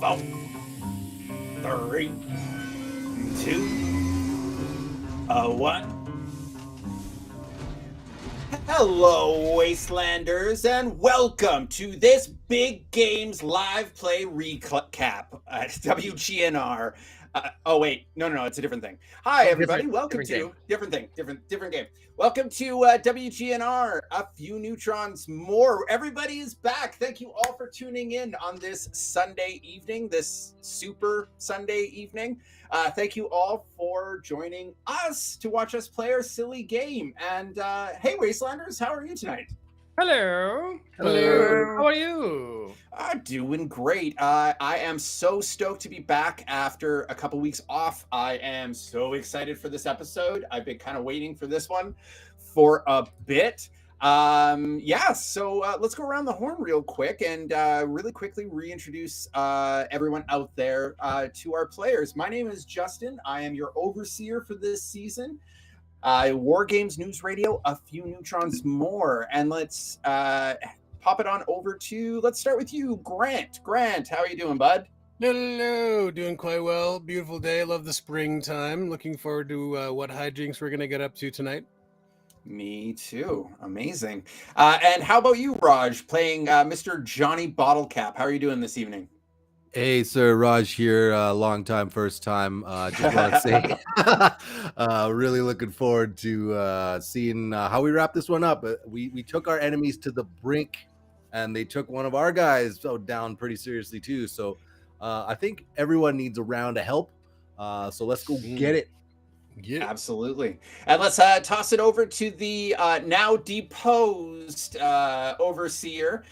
Oh, 3, 2, 1. Hello, Wastelanders, and welcome to this Big Games live play recap at WGNR. Oh wait, no, it's a different thing. Hi, everybody. Welcome to different game. Welcome to WGNR. A few neutrons more. Everybody is back. Thank you all for tuning in on this Sunday evening, this super Sunday evening. Thank you all for joining us to watch us play our silly game. And hey, Wastelanders, how are you tonight? Hello. How are you? Doing great. I am so stoked to be back after a couple weeks off. I am so excited for this episode. I've been kind of waiting for this one for a bit. So let's go around the horn real quick and really quickly reintroduce everyone out there to our players. My name is Justin. I am your overseer for this season. War Games News Radio, a few neutrons more. And let's pop it on over to, let's start with you, Grant. Grant, how are you doing, bud? Hello, doing quite well. Beautiful day. Love the springtime. Looking forward to what hijinks we're going to get up to tonight. Me too. Amazing. And how about you, Raj, playing Mr. Johnny Bottlecap? How are you doing this evening? Hey, sir, Raj here. Long time, first time. Just want to say, really looking forward to seeing how we wrap this one up. We took our enemies to the brink, and they took one of our guys down pretty seriously too. So I think everyone needs a round of help. So let's go get it. Yeah, absolutely. And let's toss it over to the now deposed overseer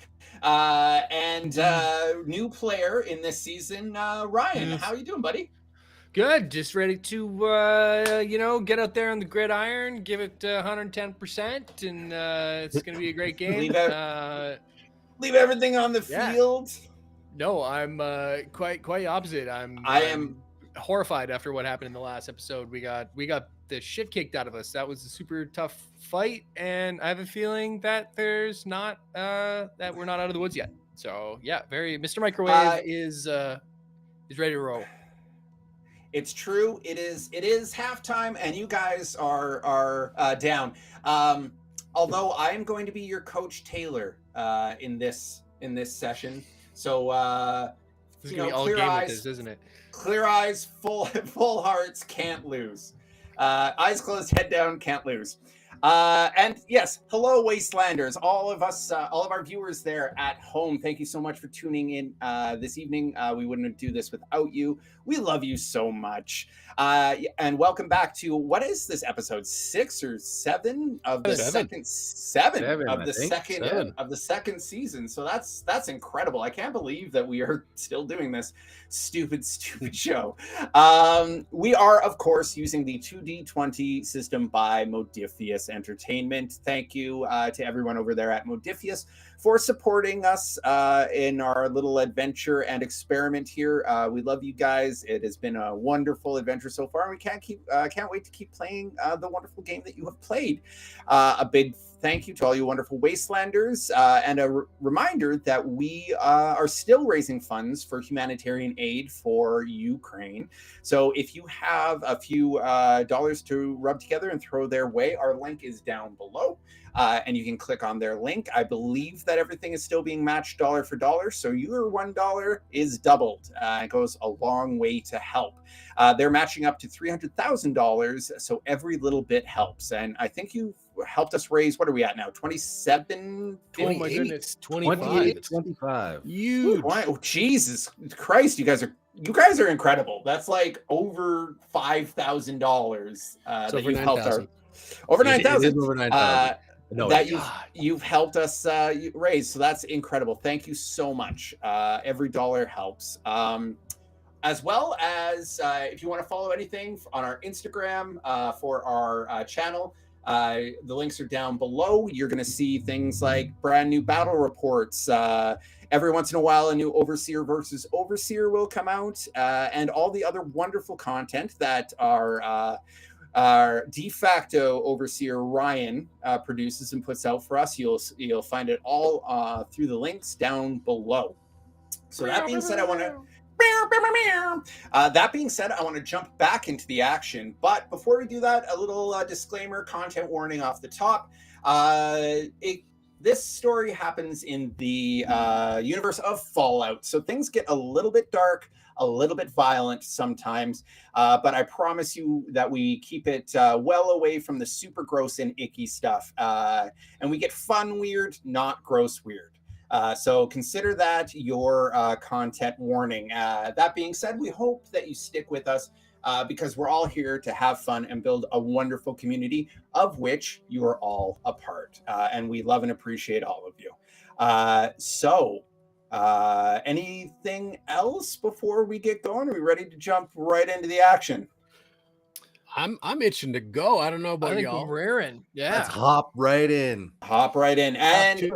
and new player in this season, Ryan. How are you doing, buddy? Good. Just ready to, get out there on the gridiron, give it 110%, and it's going to be a great game. Leave everything on the field. No, I'm quite opposite. I am horrified after what happened in the last episode. We got the shit kicked out of us. That was a super tough fight, and I have a feeling that there's not that we're not out of the woods yet. So yeah, Mr. Microwave is ready to roll. It's true. It is halftime, and you guys are down. Although I am going to be your coach Taylor in this session. So this is gonna be all game with this, isn't it? Clear eyes, full hearts, can't lose. Eyes closed, head down, can't lose. And yes, hello, Wastelanders, all of us, all of our viewers there at home. Thank you so much for tuning in this evening. We wouldn't do this without you. We love you so much. And welcome back to, what is this episode, 6 or 7 of the second season. So that's incredible. I can't believe that we are still doing this stupid show. We are, of course, using the 2D20 system by Modiphius Entertainment. Thank you to everyone over there at Modiphius for supporting us in our little adventure and experiment here. We love you guys. It has been a wonderful adventure so far, and we can't wait to keep playing the wonderful game that you have played. A big thank you to all you wonderful Wastelanders, and a reminder that we are still raising funds for humanitarian aid for Ukraine. So if you have a few dollars to rub together and throw their way, our link is down below. And you can click on their link. I believe that everything is still being matched dollar for dollar, so your $1 is doubled. It goes a long way to help. They're matching up to $300,000, so every little bit helps. And I think you've helped us raise, what are we at now? 27? Oh my goodness, 25. Huge. Oh, Jesus Christ, you guys are incredible. That's like over $5,000 that you've helped our over 9,000. Over 9,000. You've helped us raise, so that's incredible. Thank you so much. Every dollar helps. As well as if you want to follow anything on our Instagram for our channel, the links are down below. You're going to see things like brand new battle reports. Every once in a while, a new Overseer versus Overseer will come out, and all the other wonderful content that our de facto Overseer Ryan produces and puts out for us. You'll find it all through the links down below. So that being said, I want to That being said, I want to jump back into the action. But before we do that, a little disclaimer, content warning off the top. This story happens in the universe of Fallout. So things get a little bit dark, a little bit violent sometimes. But I promise you that we keep it well away from the super gross and icky stuff. And we get fun weird, not gross weird. So consider that your content warning. That being said, we hope that you stick with us because we're all here to have fun and build a wonderful community of which you are all a part. And we love and appreciate all of you. Anything else before we get going? Are we ready to jump right into the action? I'm itching to go. I don't know about y'all. We're raring. Yeah. Let's hop right in. Hop right in. And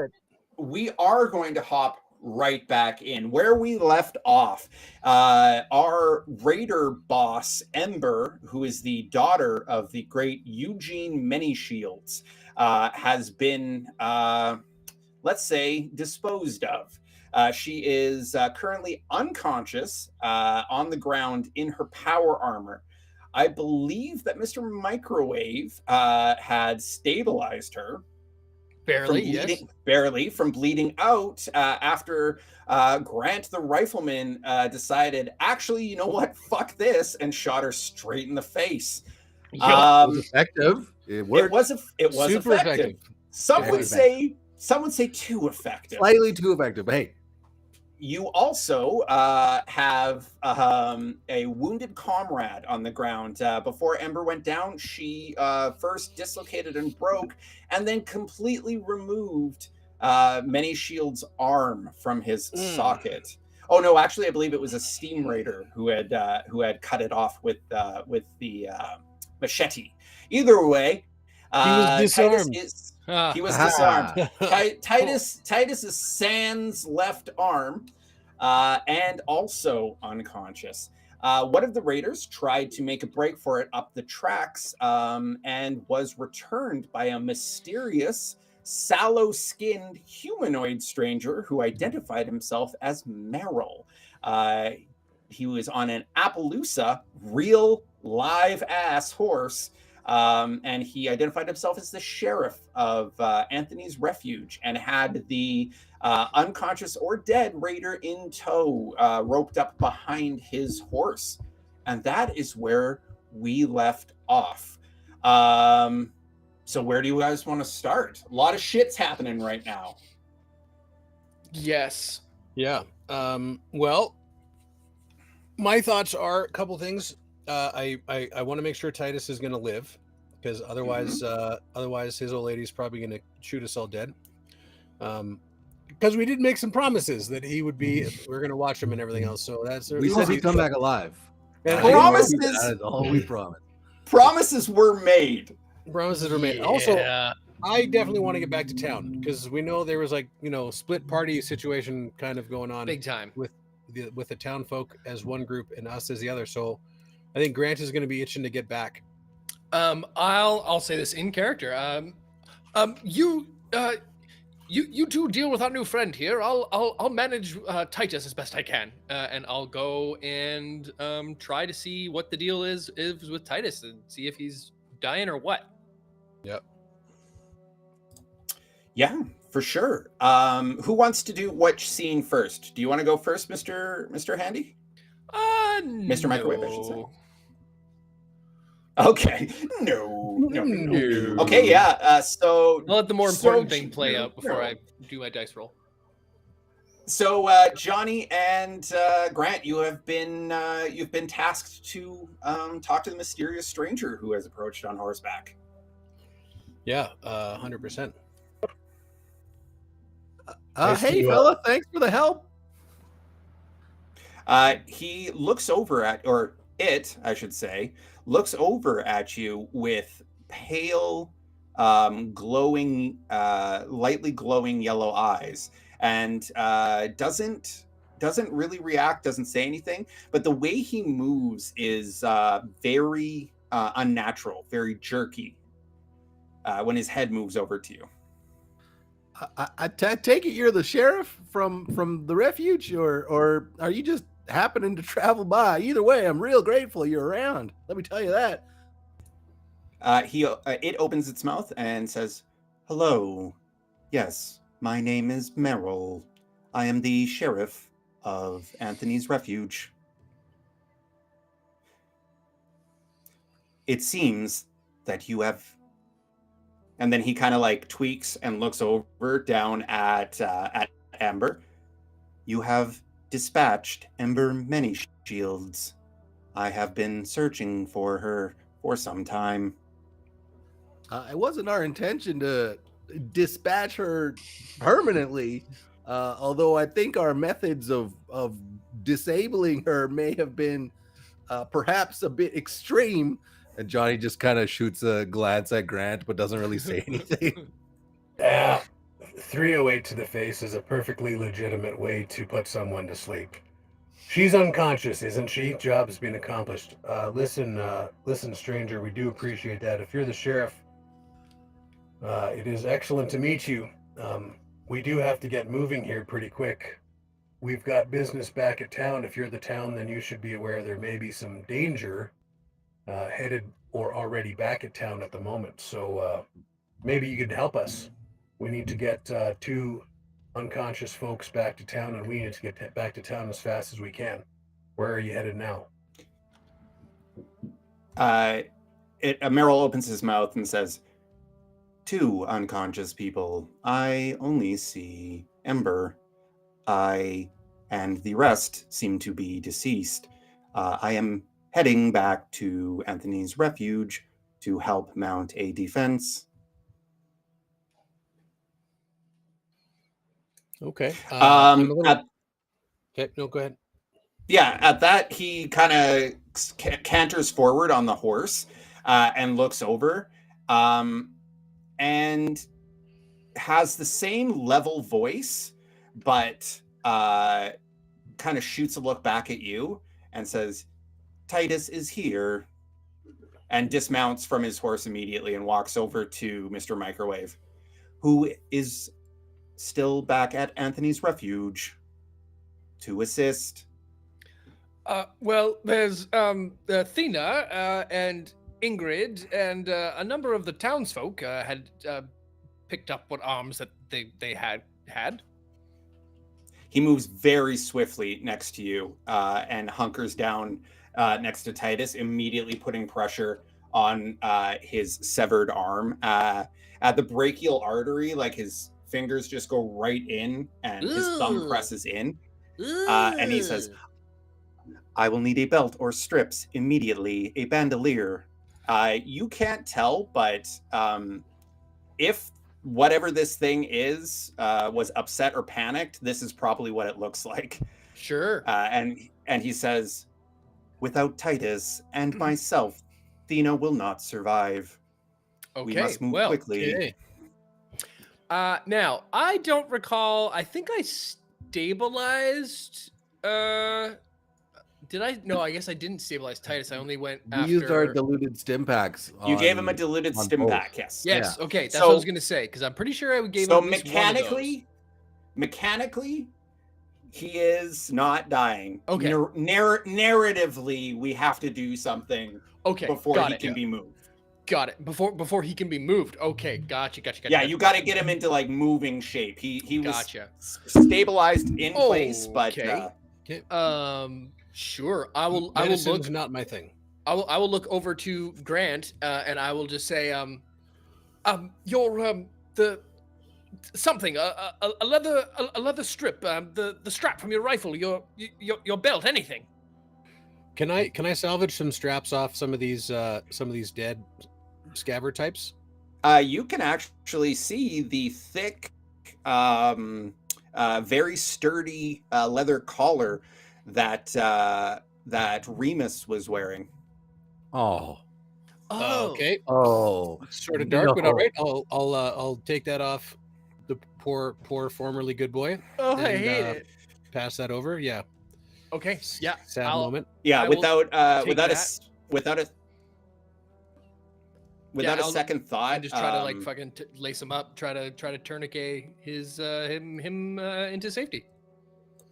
we are going to hop right back in where we left off. Our raider boss, Ember, who is the daughter of the great Eugene Many Shields, has been, let's say, disposed of. She is currently unconscious on the ground in her power armor. I believe that Mr. Microwave had stabilized her. Barely from bleeding out after Grant the rifleman decided, actually, you know what? Fuck this, and shot her straight in the face. It was effective. It worked. It was Super effective. Some would say too effective. Slightly too effective. But hey, you also have a wounded comrade on the ground. Before Ember went down, she first dislocated and broke, and then completely removed Many Shield's arm from his socket. Oh no, actually, I believe it was a steam raider who had cut it off with the machete. Either way, he was disarmed. He was disarmed. Titus is sans left arm and also unconscious. One of the raiders tried to make a break for it up the tracks and was returned by a mysterious, sallow-skinned humanoid stranger who identified himself as Merrell. He was on an Appaloosa, real live-ass horse. And he identified himself as the sheriff of Anthony's Refuge and had the unconscious or dead raider in tow, roped up behind his horse. And that is where we left off. So where do you guys want to start? A lot of shit's happening right now. Yes. Yeah. Well, my thoughts are a couple things. I want to make sure Titus is going to live, because otherwise his old lady's probably going to shoot us all dead. Because we did make some promises that he would be. We're going to watch him and everything else. So we said he'd come back alive. Promises. That is all we promised. Promises were made. Promises were made. Also, I definitely want to get back to town because we know there was split party situation kind of going on big time with the town folk as one group and us as the other. So I think Grant is going to be itching to get back. I'll say this in character. You two deal with our new friend here. I'll manage Titus as best I can, and I'll go and try to see what the deal is with Titus and see if he's dying or what. Yep. Yeah, for sure. Who wants to do which scene first? Do you want to go first, Mr. Handy? Mr. Microwave, I should say. Okay. No. Okay, yeah. So I'll let the more important thing play out before I do my dice roll. So Johnny and Grant, you've been tasked to talk to the mysterious stranger who has approached on horseback. Yeah, 100%. Hey, fella, thanks for the help. He looks over at, or it, I should say, looks over at you with pale, glowing, lightly glowing yellow eyes, and doesn't really react, doesn't say anything. But the way he moves is very unnatural, very jerky when his head moves over to you. I take it you're the sheriff from the refuge, or are you just happening to travel by. Either way, I'm real grateful you're around. Let me tell you that. It opens its mouth and says, "Hello. Yes, my name is Merrell. I am the sheriff of Anthony's Refuge. It seems that you have..." And then he kind of like tweaks and looks over down at Ember. "You have dispatched Ember many shields. I have been searching for her for some time." It wasn't our intention to dispatch her permanently, although I think our methods of disabling her may have been perhaps a bit extreme. And Johnny just kind of shoots a glance at Grant, but doesn't really say anything. 308 to the face is a perfectly legitimate way to put someone to sleep. She's unconscious, isn't she? Job's been accomplished. Listen, stranger, we do appreciate that. If you're the sheriff, it is excellent to meet you. We do have to get moving here pretty quick. We've got business back at town. If you're the town, then you should be aware there may be some danger headed or already back at town at the moment. So maybe you could help us. We need to get 2 unconscious folks back to town, and we need to get back to town as fast as we can. Where are you headed now? Merrill opens his mouth and says, "2 unconscious people. I only see Ember. And the rest seem to be deceased. I am heading back to Anthony's Refuge to help mount a defense." Okay. Okay, no, go ahead. Yeah, at that, he kind of canters forward on the horse and looks over and has the same level voice, but kind of shoots a look back at you and says, "Titus is here," and dismounts from his horse immediately and walks over to Mr. Microwave, who is still back at Anthony's Refuge to assist. Well, there's Athena and Ingrid and a number of the townsfolk had picked up what arms that they had. He moves very swiftly next to you and hunkers down next to Titus, immediately putting pressure on his severed arm. At the brachial artery, like his fingers just go right in and his thumb presses in. And he says, "I will need a belt or strips immediately, a bandolier." You can't tell, but if whatever this thing is was upset or panicked, this is probably what it looks like. Sure. And he says, "Without Titus and myself, Athena will not survive. Okay, We must move quickly." Okay. Now, I don't recall. I think I stabilized. Did I? No, I guess I didn't stabilize Titus. I only went We after. used our diluted stim packs. You gave him a diluted stim both. pack, yes. Yes. Yeah. Okay, that's So- what I was gonna say because I'm pretty sure I gave him. So at least one of those. mechanically, he is not dying. Okay. Narratively, we have to do something Okay. before got he it. can be moved. Got it. Before he can be moved. Okay. Gotcha. Yeah, you got to get him into like moving shape. He was Gotcha. stabilized in place, but Okay. Sure. I will Medicine's look. not my thing. I will look over to Grant and I will just say, your the something a leather strip, the strap from your rifle, your belt, anything. Can I salvage some straps off some of these dead scabbard types? you can actually see the thick, very sturdy leather collar that Remus was wearing. Oh. Okay. Oh. It's sort of dark, but No. all right. I'll take that off the poor formerly good boy. Oh, I and, hate it. Pass that over. Yeah. Okay. Yeah. Sad I'll- moment. Yeah, I will without take a I'll- second thought. I just try to like fucking lace him up. Try to tourniquet his him into safety.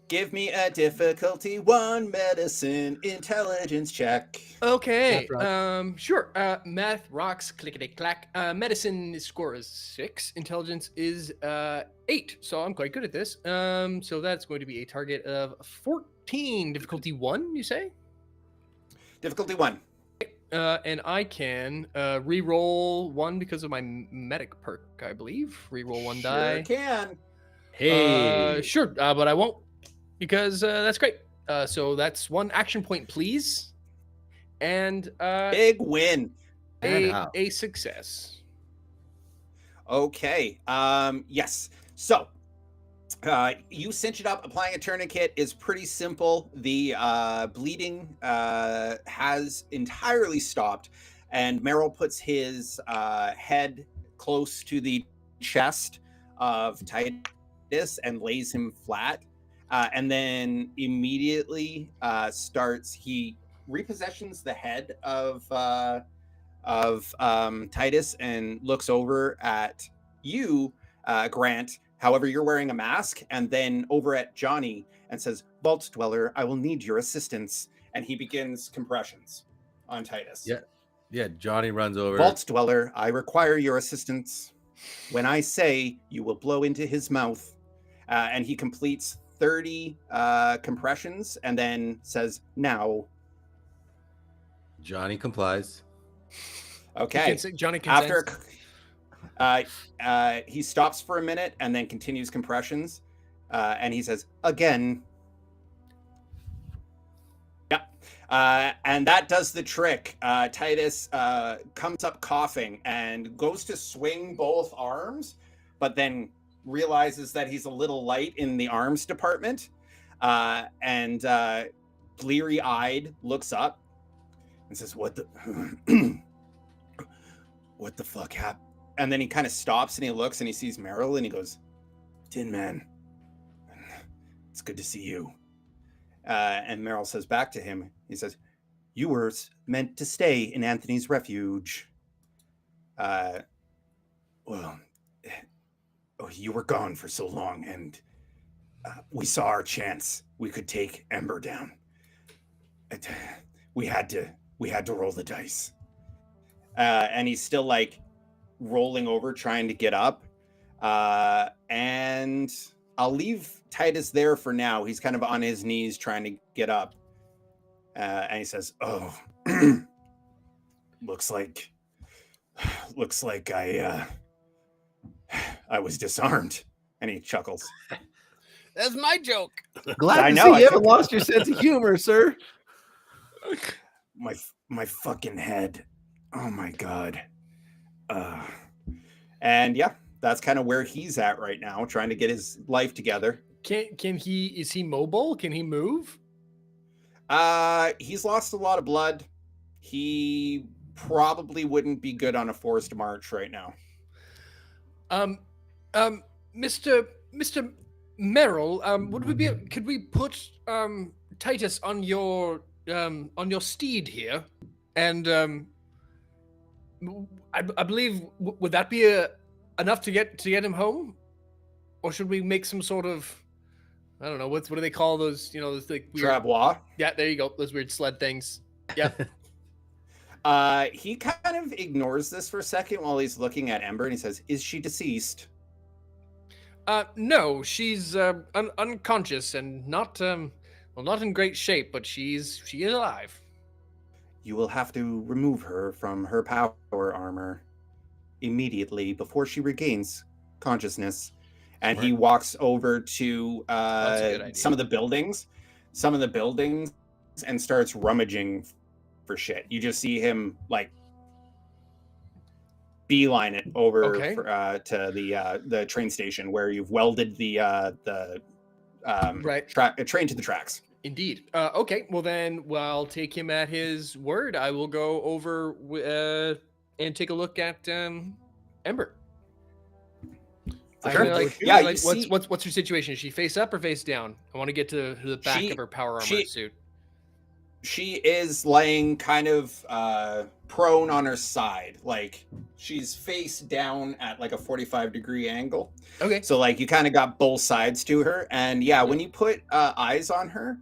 Give me a difficulty 1 medicine intelligence check. Okay. Math Sure. Math rocks. Clickety clack. Medicine score is 6. Intelligence is 8. So I'm quite good at this. So that's going to be a target of 14. Difficulty 1. You say? Difficulty 1. And I can re-roll 1 because of my medic perk, I believe. Re-roll 1 die. Sure can. Hey. Sure, but I won't because that's great. So that's 1 action point, please. And Big win. a success. Okay. Yes. So you cinch it up. Applying a tourniquet is pretty simple. The bleeding has entirely stopped, and Merrell puts his head close to the chest of Titus and lays him flat, and then immediately he repossessions the head of Titus and looks over at you, Grant. However, you're wearing a mask, and then over at Johnny and says, "Vault Dweller, I will need your assistance." And he begins compressions on Titus. Yeah, Johnny runs over. Vault Dweller, I require your assistance. When I say, you will blow into his mouth. And he completes 30 compressions and then says, "Now." Johnny complies. Okay. Johnny consents. After he stops for a minute and then continues compressions, and he says, "Again." Yeah. And that does the trick. Titus comes up coughing and goes to swing both arms, but then realizes that he's a little light in the arms department, and bleary-eyed looks up and says, what the fuck happened? And then he kind of stops and he looks and he sees Merrell and he goes, "Tin Man, it's good to see you." And Merrell says back to him, he says, "You were meant to stay in Anthony's Refuge. You were gone for so long, and we saw our chance. We could take Ember down. We had to roll the dice." And he's still like rolling over, trying to get up. And I'll leave Titus there for now. He's kind of on his knees trying to get up. And he says, "Oh, looks like I was disarmed." And he chuckles. That's my joke. Glad I to know, see I you haven't think- lost your sense of humor, sir. My fucking head. Oh my God. And yeah, that's kind of where he's at right now, trying to get his life together. Is he mobile? Can he move? He's lost a lot of blood. He probably wouldn't be good on a forced march right now. Mr. Merrell, could we put Titus on your steed here? And I believe would that be enough to get him home, or should we make some sort of, I don't know, what do they call those? You know, those like weird, Travois. Yeah, there you go. Those weird sled things. Yeah. He kind of ignores this for a second while he's looking at Ember, and he says, "Is she deceased?" No, she's unconscious and not in great shape, but she is alive. You will have to remove her from her power armor immediately before she regains consciousness. And he walks over to some of the buildings, and starts rummaging for shit. You just see him like beeline it over to the train station where you've welded the train to the tracks. Indeed. Okay. Well, then, I'll take him at his word. I will go over and take a look at Ember. Sure. What's her situation? Is she face up or face down? I want to get to the back of her power armor suit. She is laying kind of prone on her side, like she's face down at like a 45-degree angle. Okay. So like you kind of got both sides to her, and yeah, when you put eyes on her,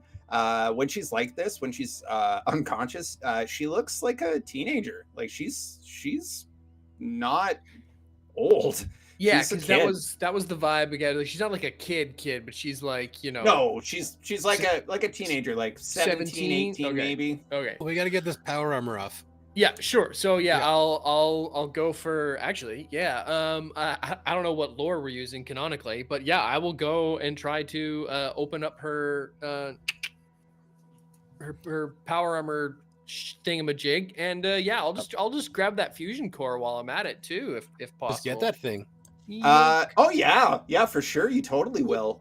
when she's like this, when she's unconscious, she looks like a teenager. Like she's not old. Yeah, She's a because kid. that was the vibe again. Like, she's not like a kid, but she's like, you know. No, she's like a teenager, like 17, 18 Okay. maybe. Okay. We got to get this power armor off. Yeah, sure. So yeah, Yeah. I'll go for actually, yeah. I don't know what lore we're using canonically, but yeah, I will go and try to open up her her power armor thingamajig, and yeah, I'll just grab that fusion core while I'm at it too, if possible. Let's get that thing. Oh yeah, for sure. You totally will.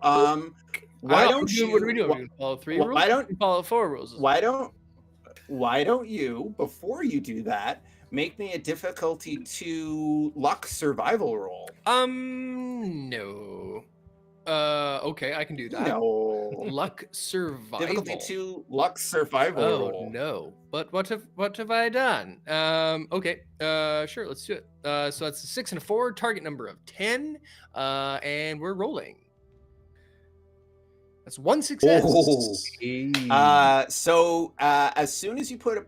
Why don't you? What are we doing? Follow 3 rules. Why don't follow 4 rules? Why don't you, before you do that, make me a difficulty 2 luck survival roll? No. Okay, I can do that. No. Luck survival. Difficulty 2 luck survival roll. No. But what have I done? Okay. Sure, let's do it. So that's a 6 and a 4, target number of 10. And we're rolling. That's 1 success. So as soon as you put a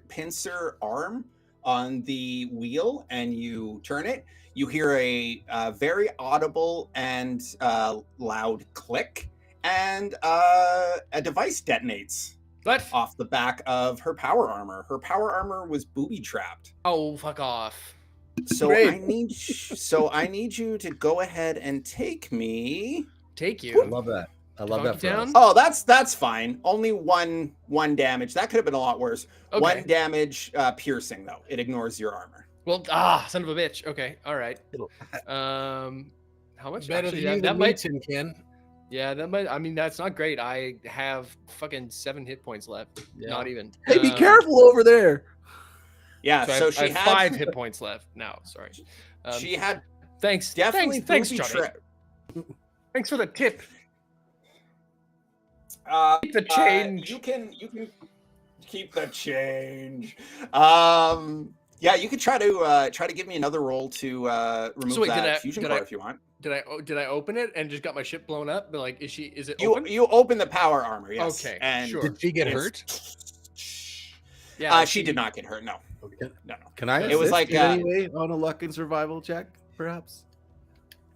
pincer arm on the wheel and you turn it, you hear a very audible and loud click, and a device detonates. What? Off the back of her power armor. Her power armor was booby trapped. Oh, fuck off. So I need you to go ahead and take me. Take you. I love that. I love that. Down? Oh, that's fine. Only one damage. That could have been a lot worse. Okay. 1 damage piercing though. It ignores your armor. Well, son of a bitch. Okay, all right. How much? Better Actually, than that might. Ken. Yeah, that might. I mean, that's not great. I have fucking 7 hit points left. Yeah. Not even. Hey, be careful over there. Yeah. So I she have had 5 hit points left now. Sorry. She had Thanks. definitely Thanks, booby Johnny. Thanks for the tip. Keep the change. You can keep the change. Yeah, you could try to give me another roll to remove that fusion core if you want. Did I open it and just got my ship blown up? But like, is it you open? You open the power armor, yes. Okay, and sure. Did she get hurt? Yeah, she did not get hurt. No. Okay. No. Can I? It was like anyway on a luck and survival check, perhaps.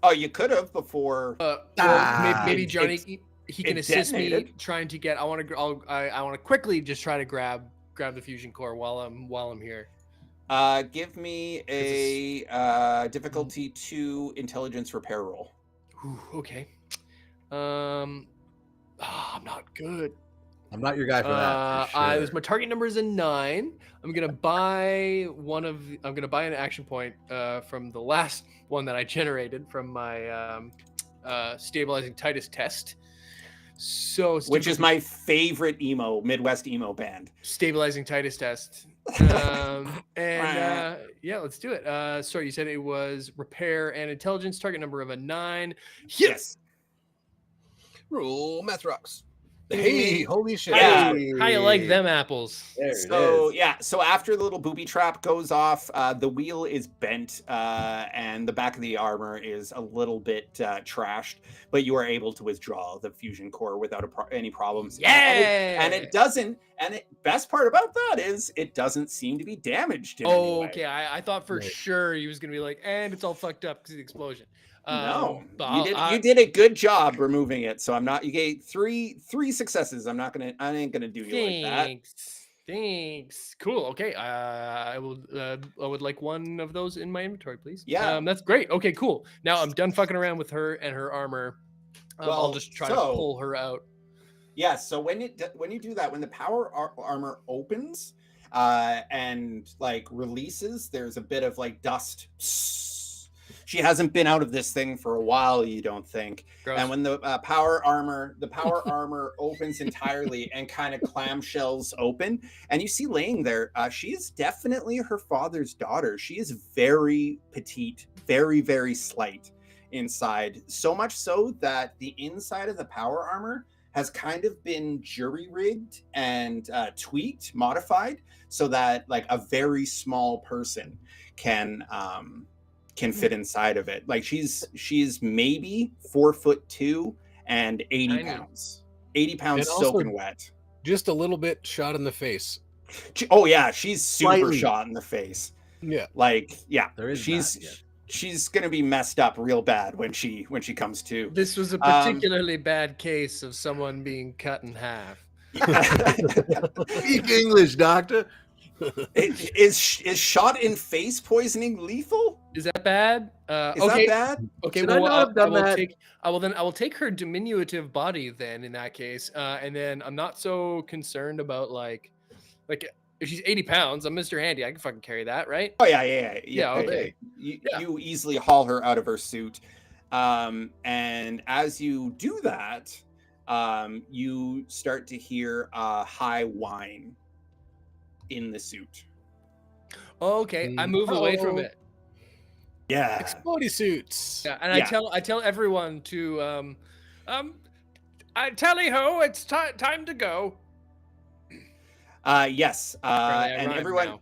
Oh, you could have before. Maybe Johnny. He can assist detonated. me trying to get. I want to quickly just try to grab the fusion core while I'm here. Give me a difficulty 2 intelligence repair roll. Ooh, okay. I'm not good. I'm not your guy for that. For sure. My target number is a 9. I'm gonna buy an action point from the last one that I generated from my stabilizing Titus test. So which is my favorite Midwest emo band. Stabilizing Titus test. Yeah, let's do it. Sorry, you said it was repair and intelligence, target number of a 9. Yes. Roll math rocks. Hey, holy shit. Yeah. How you like them apples? So after the little booby trap goes off, the wheel is bent, and the back of the armor is a little bit trashed, but you are able to withdraw the fusion core without any problems. Yeah. And it doesn't. And the best part about that is it doesn't seem to be damaged. In any way. Okay. I thought for sure he was gonna be like, and it's all fucked up because of the explosion. No, you did a good job removing it. So I'm not. You gave three successes. I ain't gonna do you like that. Thanks. Cool. Okay. I would like one of those in my inventory, please. Yeah. That's great. Okay. Cool. Now I'm done fucking around with her and her armor. I'll just try to pull her out. Yeah. So when you do that, when the power armor opens, and like releases, there's a bit of like dust. She hasn't been out of this thing for a while, you don't think. Gross. And when the power armor opens entirely and kind of clamshells open, and you see laying there, she is definitely her father's daughter. She is very petite, very, very slight inside. So much so that the inside of the power armor has kind of been jury-rigged and tweaked, modified, so that like a very small person can fit inside of it. Like she's maybe 4'2" and 80 Tiny. pounds. 80 pounds And also soaking wet. Just a little bit shot in the face. Oh yeah, she's super Slightly. shot in the face. Yeah. Like, yeah, There is she's that, yeah. she's gonna be messed up real bad when she comes to. This was a particularly bad case of someone being cut in half. Speak English, doctor. Is shot in face poisoning lethal? Is that bad? Is Okay. that bad? Okay, Should I well, not have done that? I will take her diminutive body then in that case, and then I'm not so concerned about like if she's 80 pounds, I'm Mr. Handy. I can fucking carry that, right? Oh yeah. Okay. You easily haul her out of her suit, and as you do that, you start to hear a high whine in the suit. Oh, okay, I move away from it. Yeah. Explodey suits. Yeah, and I tell everyone to I tally ho, it's time to go. Yes. Apparently I And rhyme everyone. now.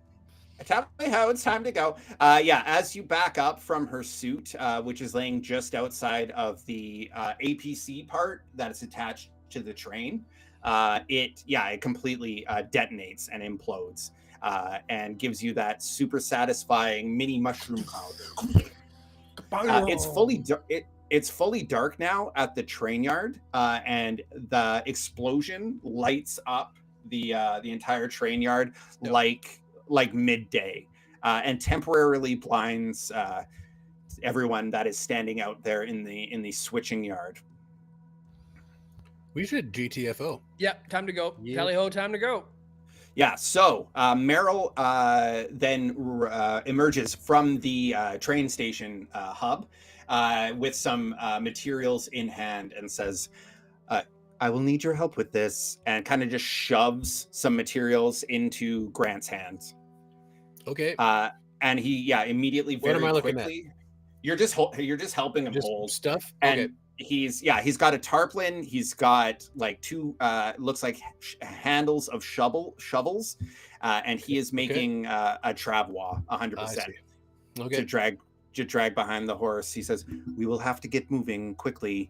Tell me how it's time to go. Yeah, as you back up from her suit, which is laying just outside of the APC part that is attached to the train, it completely detonates and implodes, and gives you that super satisfying mini mushroom cloud. It's fully dark now at the train yard, and the explosion lights up the entire train yard like midday, and temporarily blinds everyone that is standing out there in the switching yard. We should GTFO. Yeah, time to go. Yeah. Tally ho, time to go. Yeah, so Merrell then emerges from the train station hub with some materials in hand and says, I will need your help with this, and kind of just shoves some materials into Grant's hands. Okay. And he immediately What am I looking quickly. You're just helping him Just hold stuff. and Okay. he's got a tarpaulin. He's got like two looks like handles of shovels, and he is making a travois 100% see. Okay. to drag behind the horse. He says, "We will have to get moving quickly.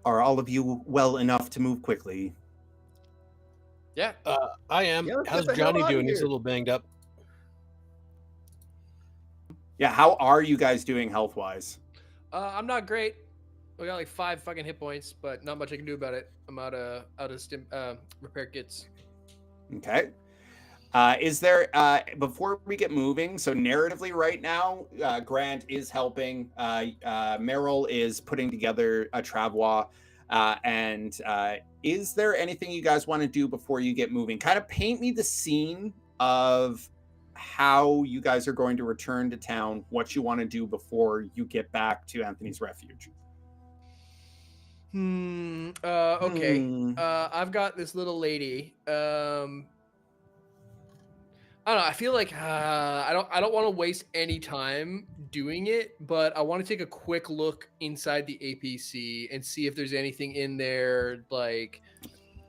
Are all of you well enough to move quickly?" Yeah. I am. Yeah, let's How's get the hell Johnny outta doing? He's a here. little banged up. Yeah, how are you guys doing health wise? I'm not great. I got like 5 fucking hit points, but not much I can do about it. I'm out of repair kits. Okay. Is there before we get moving? So narratively, right now, Grant is helping. Merrell is putting together a travois. And is there anything you guys want to do before you get moving? Kind of paint me the scene of how you guys are going to return to town, what you want to do before you get back to Anthony's Refuge. Okay. I've got this little lady. I don't know. I feel like I don't want to waste any time doing it, but I want to take a quick look inside the APC and see if there's anything in there, like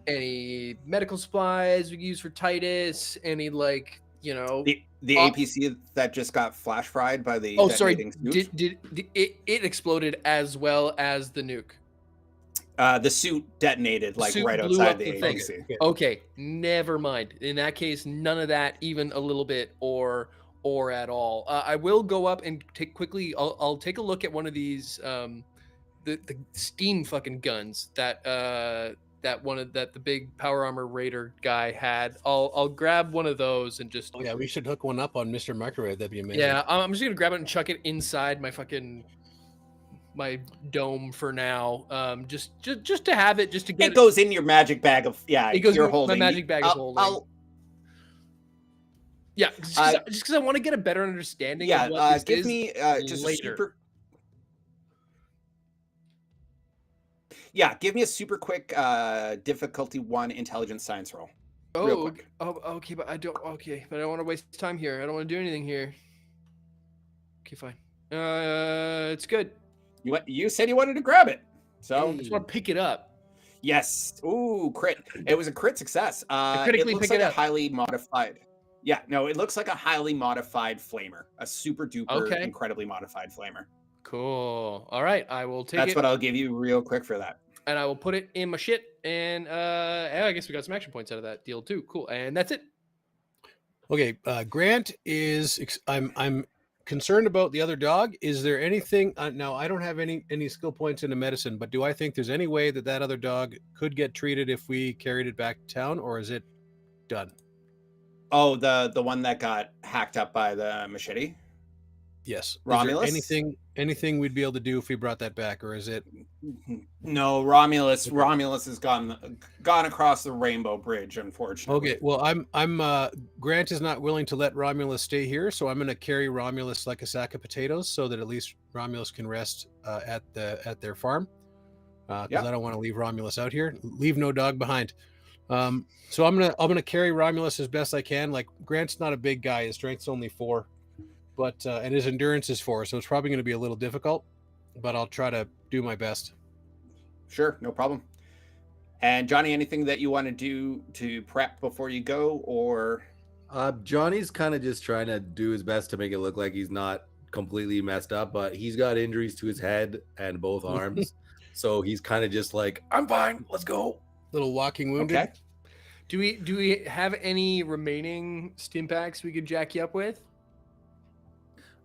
any medical supplies we can use for Titus, any like, you know, The APC that just got flash fried by the oh sorry, detonating suit? it exploded as well as the nuke. The suit detonated like Suit right blew outside up the the thing. APC. Okay, never mind. In that case, none of that, even a little bit, or at all. I will go up and I'll take a look at one of these the steam fucking guns that the big power armor raider guy had. I'll grab one of those and just Oh yeah, we should hook one up on Mr. Microwave. That'd be amazing. yeah. I'm just gonna grab it and chuck it inside my dome for now. Just to have it, just to get It goes in your magic bag of it goes you're in holding. my magic bag is holding. Yeah, just because I want to get a better understanding of what this give is me just later. a super. Yeah, give me a super quick difficulty 1 intelligence science roll. Real quick. Okay, but I don't want to waste time here. I don't want to do anything here. Okay, fine. It's good. You said you wanted to grab it, so I just want to pick it up. Yes. Ooh, crit. It was a crit success. It critically looks pick like it a up. highly modified. Yeah, no, it looks like a highly modified flamer, a super duper Okay. incredibly modified flamer. Cool. All right, I will take That's it. what I'll give you real quick for that. And I will put it in my shit. And I guess we got some action points out of that deal too. Cool. And that's it. Okay, Grant is. I'm concerned about the other dog. Is there anything? Now I don't have any skill points into medicine, but do I think there's any way that that other dog could get treated if we carried it back to town, or is it done? Oh, the one that got hacked up by the machete? Yes. Romulus? Is there anything we'd be able to do if we brought that back, or is it? No, Romulus. Okay. Romulus has gone across the Rainbow Bridge, unfortunately. Okay. Well, I'm Grant is not willing to let Romulus stay here, so I'm going to carry Romulus like a sack of potatoes, so that at least Romulus can rest at their farm. Because I don't want to leave Romulus out here. Leave no dog behind. So I'm gonna carry Romulus as best I can. Like, Grant's not a big guy; his strength's only 4, but and his endurance is 4, so it's probably going to be a little difficult. But I'll try to do my best. Sure, no problem. And Johnny, anything that you want to do to prep before you go, or? Johnny's kind of just trying to do his best to make it look like he's not completely messed up, but he's got injuries to his head and both arms, so he's kind of just like, "I'm fine, let's go." Little walking wounded. Okay. Do we have any remaining stim packs we could jack you up with?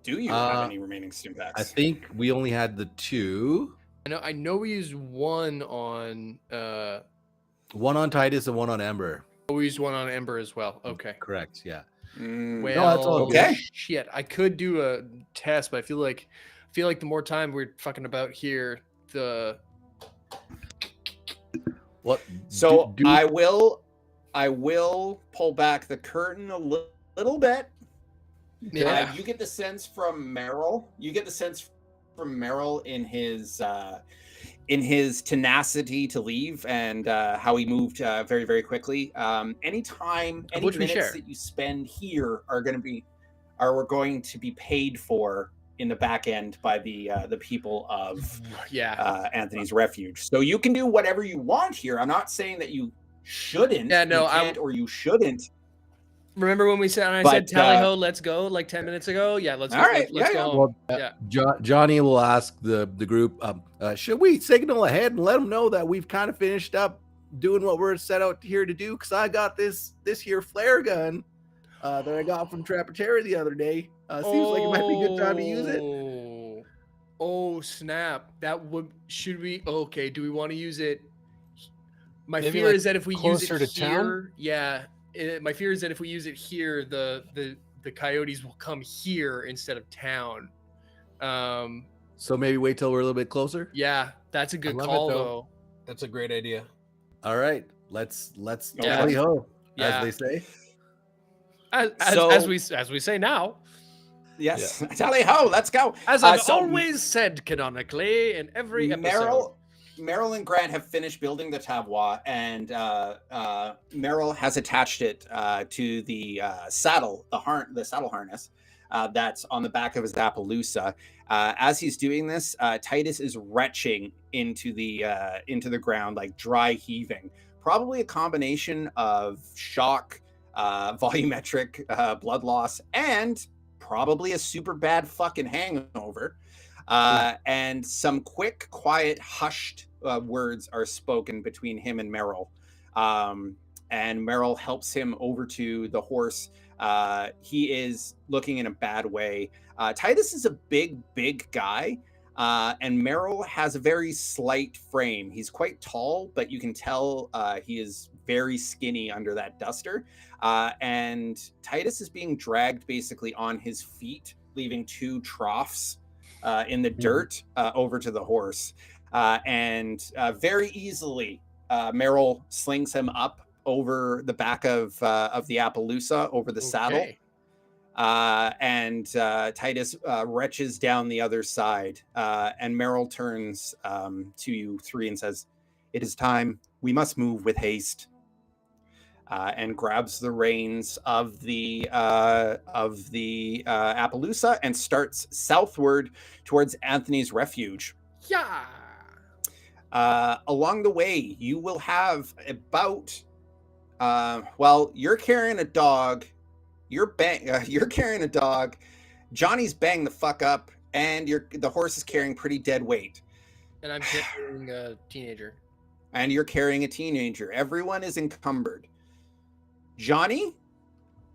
Do you have any remaining stim packs? I think we only had the 2. I know we used one on one on Titus and one on Ember. We used one on Ember as well. Okay. Correct. Yeah. Well, no, that's all okay. Shit, I could do a test, but I feel like the more time we're fucking about here, the what? So I will pull back the curtain a little bit. Yeah. You get the sense from Merrell. In his tenacity to leave and how he moved very, very quickly. Any minutes that you spend here are going to be paid for in the back end by the people of Anthony's Refuge. So you can do whatever you want here. I'm not saying that you shouldn't. Yeah, no, you can't or you shouldn't. Remember when I said tally ho, let's go, like 10 minutes ago? Yeah, let's go. All right, let's go. Well, Johnny will ask the group, should we signal ahead and let them know that we've kind of finished up doing what we're set out here to do? Because I got this here flare gun that I got from Trapper Terry the other day. Seems like it might be a good time to use it. Oh, snap. Should we? Okay, do we want to use it? My Maybe fear is that if we use it closer to here, my fear is that if we use it here, the coyotes will come here instead of town. So maybe wait till we're a little bit closer. Yeah, that's a good call, though. That's a great idea. All right, let's tally ho, as they say. As we say now. Yes, tally ho, let's go. As I've always said canonically in every episode. Merrell and Grant have finished building the tabwa, and Merrell has attached it to the saddle, the saddle harness that's on the back of his Appaloosa. As he's doing this, Titus is retching into the ground, like dry heaving. Probably a combination of shock, volumetric blood loss, and probably a super bad fucking hangover. And some quick, quiet, hushed words are spoken between him and Merrell. And Merrell helps him over to the horse. He is looking in a bad way. Titus is a big guy. And Merrell has a very slight frame. He's quite tall, but you can tell he is very skinny under that duster. And Titus is being dragged basically on his feet, leaving 2 troughs in the dirt over to the horse. And very easily, Merrell slings him up over the back of the Appaloosa, over the saddle. And Titus retches down the other side. And Merrell turns to you 3 and says, "It is time. We must move with haste." And grabs the reins of the Appaloosa and starts southward towards Anthony's Refuge. Yeah. Along the way, you will have about well, you're carrying a dog. You're carrying a dog. Johnny's banged the fuck up, and the horse is carrying pretty dead weight. And I'm carrying a teenager. And you're carrying a teenager. Everyone is encumbered. Johnny,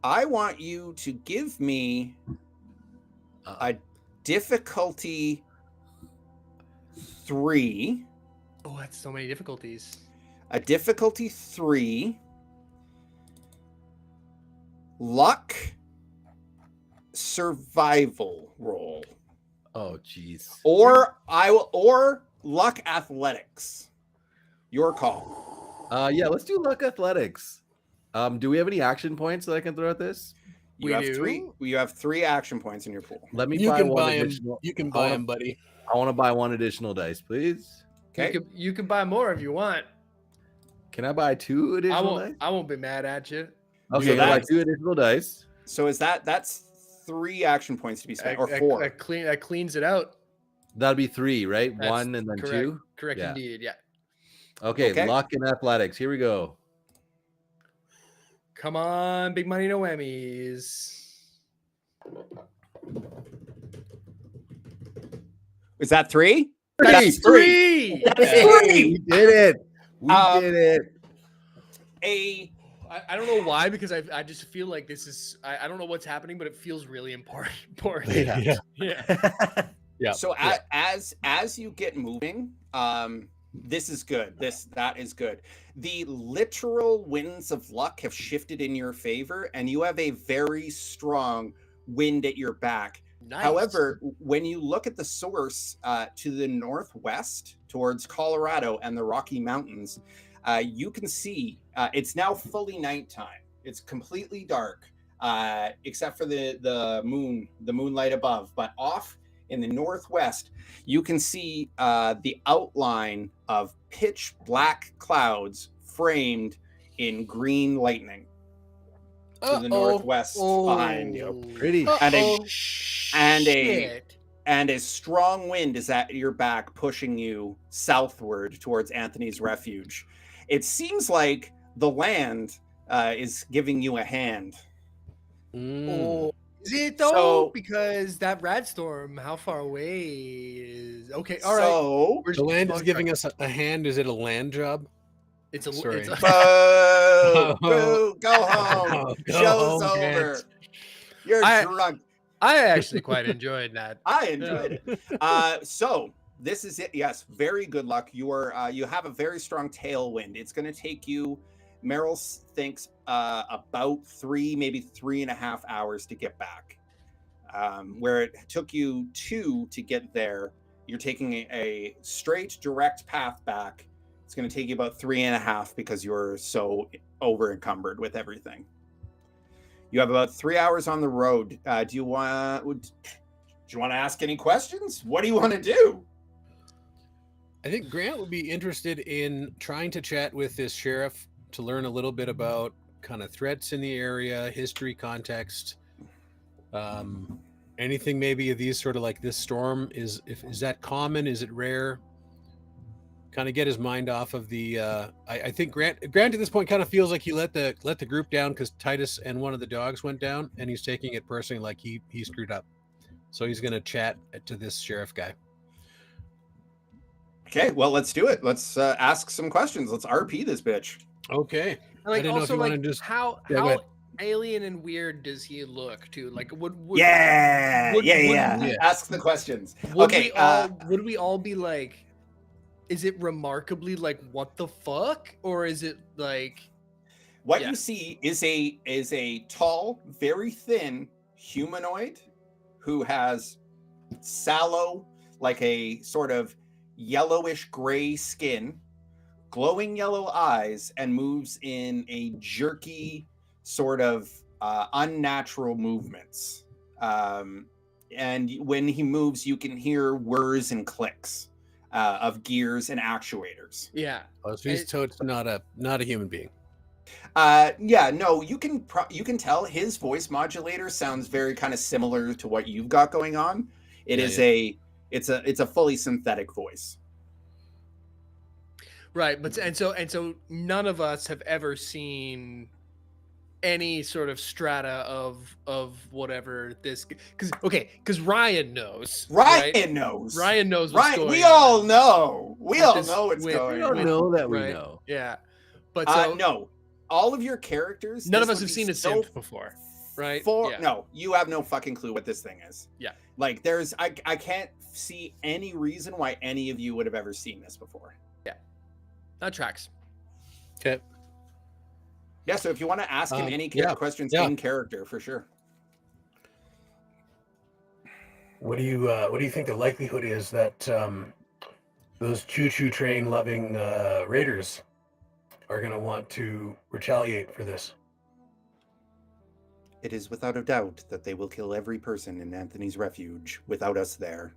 I want you to give me a difficulty 3. Oh, that's so many difficulties. A difficulty 3. Luck survival roll. Oh, jeez. Or luck athletics. Your call. Yeah, let's do luck athletics. Do we have any action points that I can throw at this? You have 3 action points in your pool. Let me You buy can one buy additional. him. You can buy him, buddy. I want to buy 1 additional dice, please. Okay. You can buy more if you want. Can I buy 2 additional dice? I won't be mad at you. Okay, So I'll buy that's- 2 additional dice. So that's 3 action points to be spent, or 4. That cleans it out. That'd be 3, right? That's 1 and then correct. 2. Correct, Yeah. indeed. Yeah. Okay, luck and athletics. Here we go. Come on, big money, no whammies. Is that 3? That's 3. That's Yeah. 3. We did it. We did it. I don't know why, because I just feel like this is I don't know what's happening, but it feels really important. Yeah. Yeah. Yeah. So as you get moving, this is good. That is good. The literal winds of luck have shifted in your favor, and you have a very strong wind at your back. Nice. However, when you look at the source to the northwest towards Colorado and the Rocky Mountains, you can see it's now fully nighttime. It's completely dark, except for the moonlight above. But off in the northwest, you can see the outline of pitch black clouds framed in green lightning to the northwest behind you. Pretty. And a strong wind is at your back, pushing you southward towards Anthony's Refuge. It seems like the land is giving you a hand. Oh, is it though? So- because that rad storm, how far away is? Okay, all right. So, We're The land is just- giving us a hand. Is it a land job? It's a. Sorry. It's a boo, go home. Go Show's home, over. kids. You're I- drunk. I actually quite enjoyed that. I enjoyed it. So this is it. Yes, very good luck. You have a very strong tailwind. It's going to take you, Merrell thinks, about 3, maybe 3.5 hours to get back. Where it took you 2 to get there, you're taking a straight, direct path back. It's going to take you about 3.5 because you're so over encumbered with everything. You have about 3 hours on the road. Do you want to ask any questions? What do you want to do? I think Grant would be interested in trying to chat with this sheriff to learn a little bit about kind of threats in the area, history, context, anything maybe of these sort of like this storm. Is that common? Is it rare? Kind of get his mind off of the. I think Grant at this point kind of feels like he let the group down because Titus and one of the dogs went down, and he's taking it personally, like he screwed up. So he's going to chat to this sheriff guy. Okay, well, let's do it. Let's ask some questions. Let's RP this bitch. Okay. Like, I didn't know if also, you like, wanted to just- how Yeah, go ahead. alien and weird does he look too? Like, would Yeah. yeah. Ask the questions. would Okay. we all be like, is it remarkably like what the fuck, or is it like What Yeah. you see is a tall, very thin humanoid who has sallow, like a sort of yellowish gray skin, glowing yellow eyes, and moves in a jerky sort of unnatural movements. And when he moves, you can hear whirs and clicks of gears and actuators. yeah? Oh, so he's not a human being. No, you can tell his voice modulator sounds very kind of similar to what you've got going on. It's a fully synthetic voice. Right, but and so none of us have ever seen any sort of strata of whatever this, because Ryan knows. Ryan knows. Ryan knows what's going on. We all know. We all this- know what's with- going We on. don't know that we Right. know. Yeah, but so No, all of your characters. none this of us would have be seen a so synth before, right? For Yeah. no, you have no fucking clue what this thing is. Yeah. Like there's I can't see any reason why any of you would have ever seen this before. That tracks. Okay. Yeah, so if you want to ask him any questions in character, for sure. What do you think the likelihood is that those choo-choo train loving raiders are going to want to retaliate for this? It is without a doubt that they will kill every person in Anthony's Refuge without us there.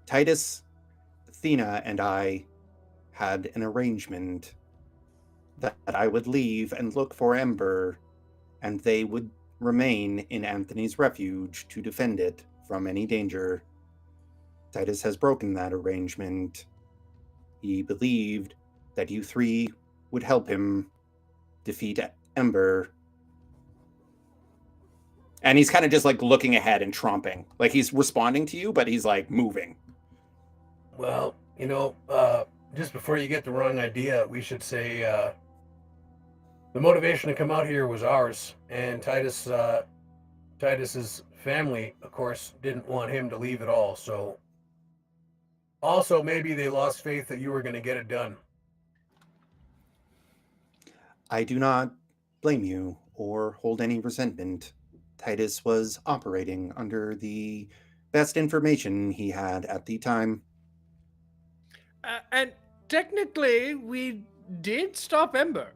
Titus, Athena, and I had an arrangement that I would leave and look for Ember, and they would remain in Anthony's Refuge to defend it from any danger. Titus has broken that arrangement. He believed that you three would help him defeat Ember. And he's kind of just like looking ahead and tromping. Like he's responding to you, but he's like moving. Well, just before you get the wrong idea, we should say the motivation to come out here was ours, and Titus's family, of course, didn't want him to leave at all. So, also maybe they lost faith that you were going to get it done. I do not blame you or hold any resentment. Titus was operating under the best information he had at the time. And technically, we did stop Ember.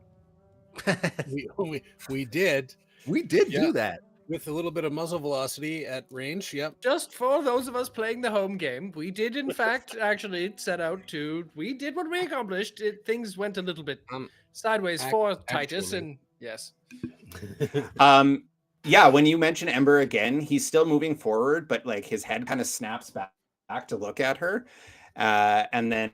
we did. We did do that. With a little bit of muzzle velocity at range. Yep. Just for those of us playing the home game, we did in fact actually set out to. We did what we accomplished. Things went a little bit sideways for Titus, and yes. Yeah, when you mention Ember again, he's still moving forward, but like his head kind of snaps back to look at her, and then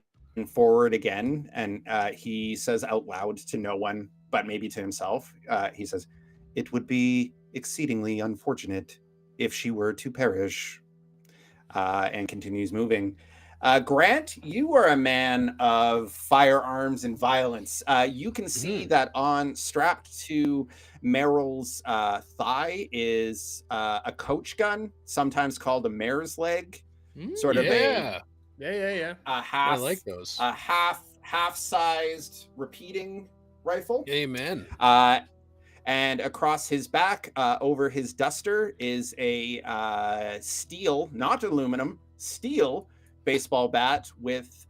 forward again, and he says out loud to no one, but maybe to himself, he says, "It would be exceedingly unfortunate if she were to perish," and continues moving. Grant, you are a man of firearms and violence. You can see that strapped to Merrell's thigh is a coach gun, sometimes called a mare's leg, sort of a half. I like those. A half-sized repeating rifle. Amen. And across his back, over his duster, is a steel, not aluminum, steel baseball bat with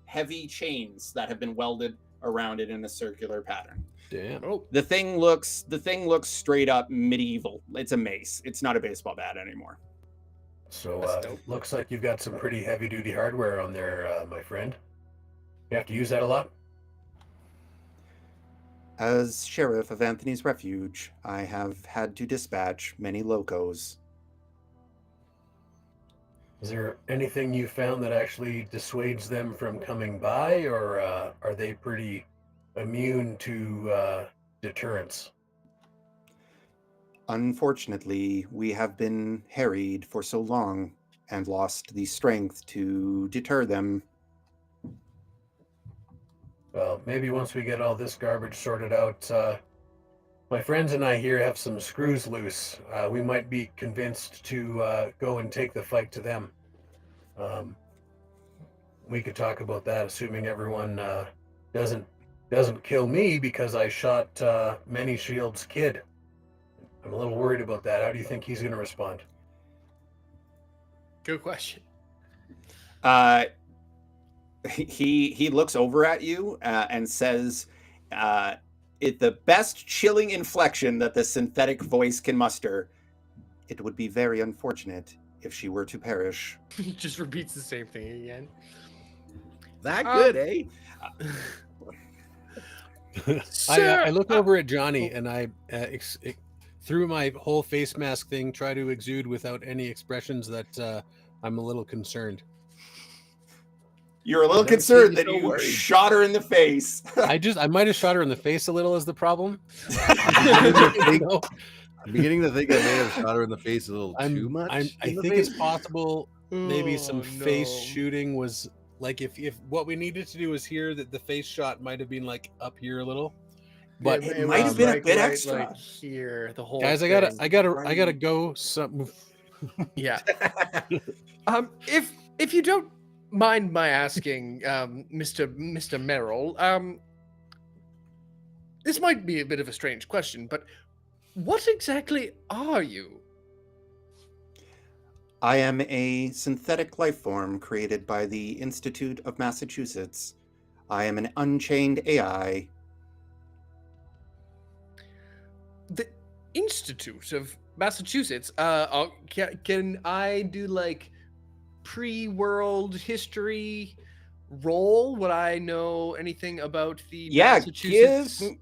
heavy chains that have been welded around it in a circular pattern. Damn. Oh, The thing looks straight up medieval. It's a mace. It's not a baseball bat anymore. So looks like you've got some pretty heavy-duty hardware on there, my friend. You have to use that a lot? As sheriff of Anthony's Refuge, I have had to dispatch many Locos. Is there anything you found that actually dissuades them from coming by, or are they pretty immune to deterrence? Unfortunately, we have been harried for so long and lost the strength to deter them. Well, maybe once we get all this garbage sorted out, my friends and I here have some screws loose. We might be convinced to go and take the fight to them. We could talk about that, assuming everyone doesn't kill me because I shot Many Shield's kid. I'm a little worried about that. How do you think he's going to respond? good question. He looks over at you and says, "It the best chilling inflection that the synthetic voice can muster. It would be very unfortunate if she were to perish." He just repeats the same thing again. That good, eh? I look over at Johnny and I, through my whole face mask thing, try to exude without any expressions that I'm a little concerned. You're a little never concerned seen that you so you worried. shot her in the face. I might have shot her in the face a little, is the problem. I'm beginning to think I may have shot her in the face a little too much. I in the think it's face. possible maybe some Oh, face no. shooting was like if what we needed to do was here, that the face shot might have been like up here a little. But It might have been a bit extra. Like here, the whole guys, I thing. gotta go. Some Yeah. If you don't mind my asking, Mr. Merrell, this might be a bit of a strange question, but what exactly are you? I am a synthetic life form created by the Institute of Massachusetts. I am an unchained AI. The Institute of Massachusetts. Can I do like pre-world history roll? Would I know anything about the Massachusetts? Give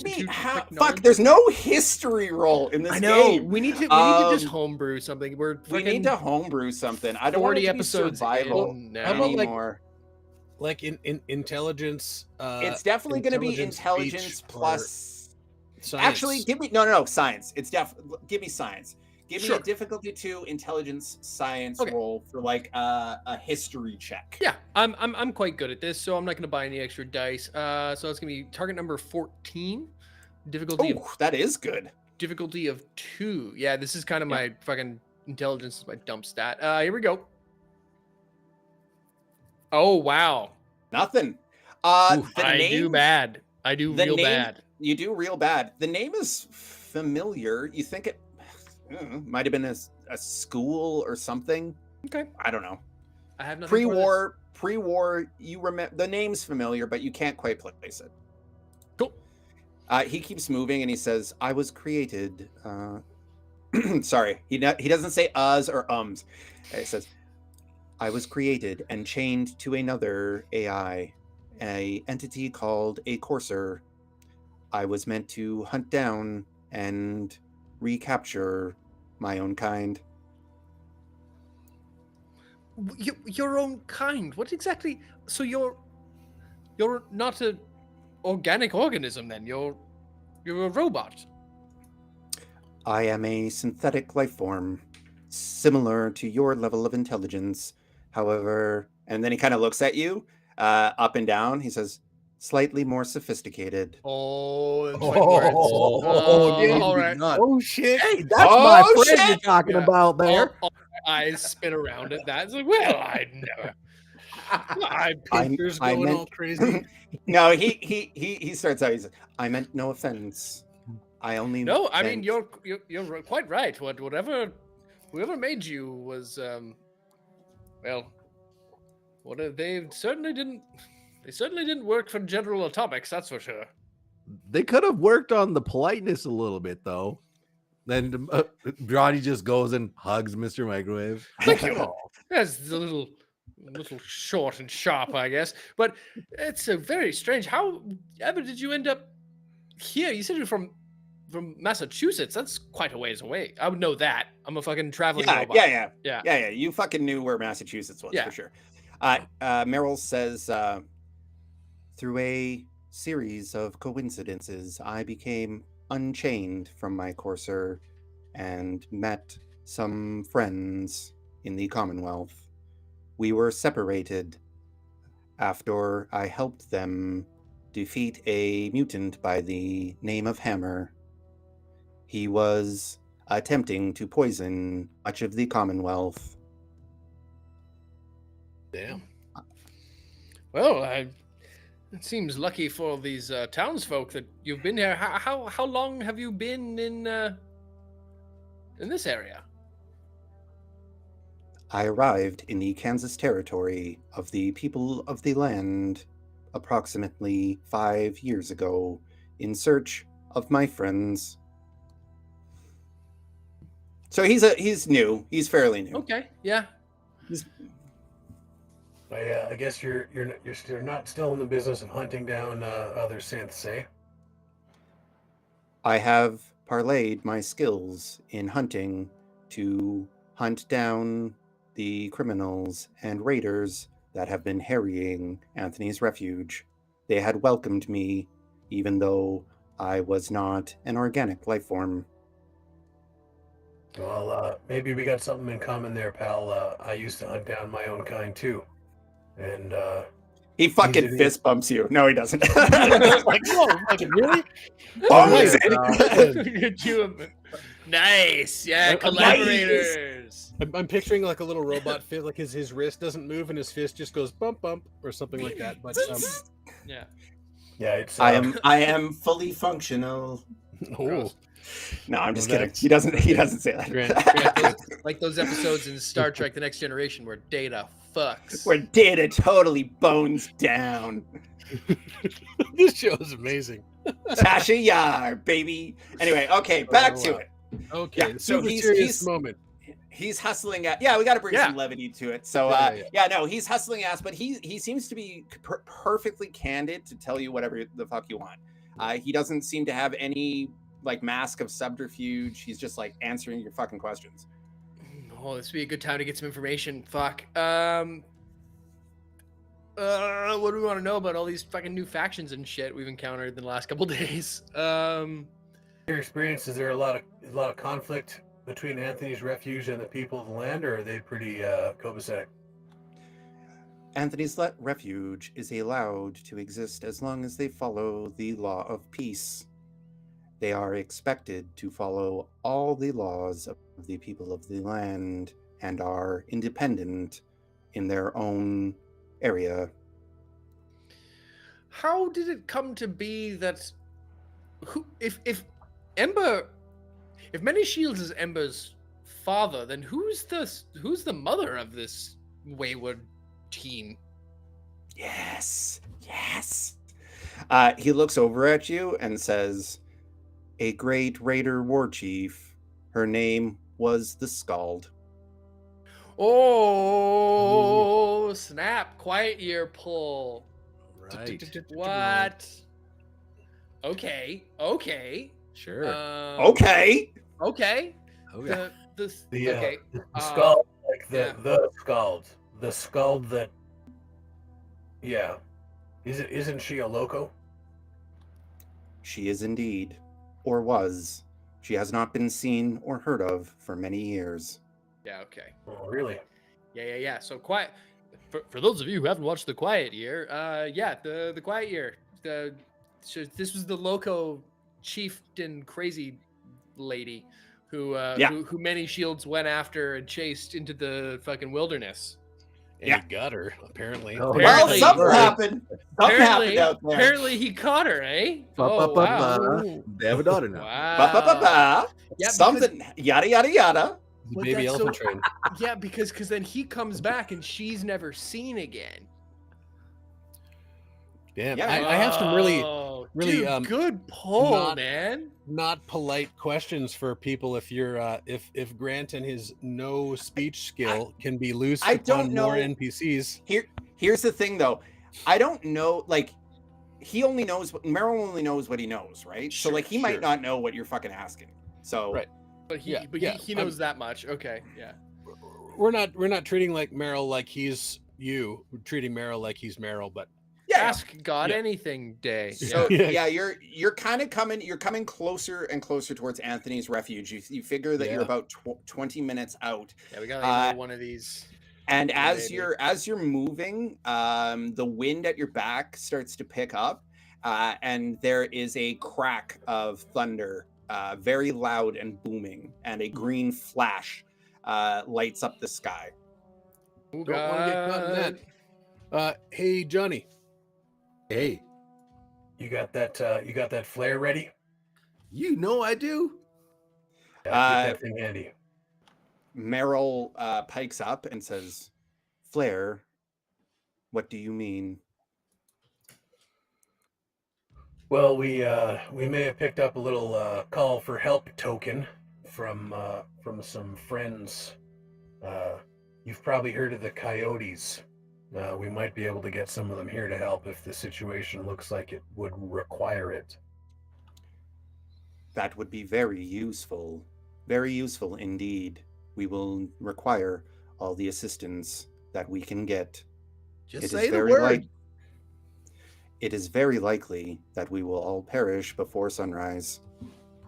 me Institute of fuck. Technology? There's no history roll in this I know. game. We need to just homebrew something. We need to homebrew something. I don't want it 40 to be episodes survival in now. How about, anymore. like in intelligence. It's definitely going to be intelligence speech, plus. science. Actually, give me no science. It's give me science. Give me Sure. a difficulty 2 intelligence science Okay. roll for like a history check. Yeah, I'm quite good at this, so I'm not going to buy any extra dice. So it's going to be target number 14, difficulty Oh, that is good. difficulty of 2. Yeah, this is kind of my fucking intelligence is my dump stat. Here we go. Oh wow. Nothing. Oof, The I name, do bad. I do the real name- bad. You do real bad. The name is familiar. You think it might have been a school or something. Okay. I don't know. I have nothing for this. Pre-war. You remember the name's familiar, but you can't quite place it. Cool. He keeps moving and he says, "I was created." Sorry, he doesn't say uhs or ums. He says, "I was created and chained to another AI, a entity called a courser. I was meant to hunt down and recapture my own kind." Your own kind. What exactly? So you're not an organic organism then. You're a robot. I am a synthetic life form, similar to your level of intelligence. However, and then he kind of looks at you, up and down. He says, "Slightly more sophisticated." Oh, that's yeah, all right. Oh shit! Hey, that's my Oh, friend shit! you're talking Yeah. about there. All my eyes spin around at that. It's like, well, I never. My I Pinter's going meant- all crazy. No, he starts out. He says, "I meant no offense. I only No, I mean meant- you're quite right. Whoever made you was well, they certainly didn't work for General Atomics, that's for sure. They could have worked on the politeness a little bit, though. Then Johnny just goes and hugs Mr. Microwave. Thank you. That's a little short and sharp, I guess. But it's a very strange. How ever did you end up here? You said you're from Massachusetts. That's quite a ways away. I would know that. I'm a fucking traveling robot. Yeah. You fucking knew where Massachusetts was Yeah. for sure. Merrell says, "Through a series of coincidences, I became unchained from my courser and met some friends in the Commonwealth. We were separated after I helped them defeat a mutant by the name of Hammer. He was attempting to poison much of the Commonwealth." Damn. Well, it seems lucky for these townsfolk that you've been here. How long have you been in this area? I arrived in the Kansas territory of the people of the land approximately 5 years ago in search of my friends. So he's new. He's fairly new. Okay, yeah. I guess you're not still in the business of hunting down other synths, eh? I have parlayed my skills in hunting to hunt down the criminals and raiders that have been harrying Anthony's Refuge. They had welcomed me, even though I was not an organic life form. Well, maybe we got something in common there, pal. I used to hunt down my own kind too. And he fucking fist bumps you. No, he doesn't. Like, no, fucking really? Bones Nice. Yeah, collaborators. I'm picturing like a little robot fit, like his wrist doesn't move and his fist just goes bump bump or something like that. But yeah, it's. I am fully functional. Oh. No, I'm just kidding. He doesn't say that. like those episodes in Star Trek: The Next Generation where Data fucks. Where Data totally bones down. This show is amazing. Tasha Yar, baby. Anyway, okay, back to it. Okay, yeah, so he's moment. He's hustling at. Yeah, we got to bring some levity to it. So, no, he's hustling ass, but he seems to be perfectly candid to tell you whatever the fuck you want. He doesn't seem to have any like mask of subterfuge. He's just like answering your fucking questions. Oh, this would be a good time to get some information. Fuck. What do we want to know about all these fucking new factions and shit we've encountered in the last couple days? Your experience, is there a lot of conflict between Anthony's Refuge and the people of the land, or are they pretty copacetic? Anthony's Refuge is allowed to exist as long as they follow the law of peace. They are expected to follow all the laws of the people of the land and are independent in their own area. How did it come to be that if Ember, if Many Shields is Ember's father, then who's the mother of this wayward teen? Yes. He looks over at you and says, "A great raider war chief. Her name was the Scald." Oh, snap. Quiet ear pull. Right. What? Okay. Sure. Okay. Okay. Okay. The Scald, like the Scald. The Scald that... Yeah. Isn't she a Loco? She is indeed. Or was. She has not been seen or heard of for many years. Yeah, okay. Oh, really? Yeah. So Quiet... For those of you who haven't watched The Quiet Year, the Quiet Year. This was the Loco chieftain crazy lady who Many Shields went after and chased into the fucking wilderness. And he got her, apparently. Oh, well, something happened. Something happened out there. Apparently he caught her, eh? Wow. They have a daughter now. Wow. Yeah, something, yada, yada, yada. Baby elephant train. Yeah, because then he comes back and she's never seen again. Damn, yeah. I have some really dude, good pull, man. Not polite questions for people. If you're if Grant and his no speech skill can be loose upon more NPCs. Here's the thing, though. I don't know. Like, Merrell only knows what he knows, right? Sure, so like he might not know what you're fucking asking. So right. But he knows that much. Okay, yeah. We're not treating like Merrell like he's you. We're treating Merrell like he's Merrell, but ask God anything day. So you're kind of coming closer and closer towards Anthony's Refuge. You figure that you're about 20 minutes out. Yeah, we got one of these. And as you're moving, the wind at your back starts to pick up, and there is a crack of thunder. Very loud and booming, and a green flash lights up the sky. Don't want to get caught in that. Hey, Johnny. Hey. You got that flare ready? You know I do. Get that thing handy. Merrell pikes up and says, "Flare, what do you mean?" Well, we may have picked up a little call for help token from some friends. You've probably heard of the Coyotes. We might be able to get some of them here to help if the situation looks like it would require it. That would be very useful indeed. We will require all the assistance that we can get. Just It say is the very word. It is very likely that we will all perish before sunrise.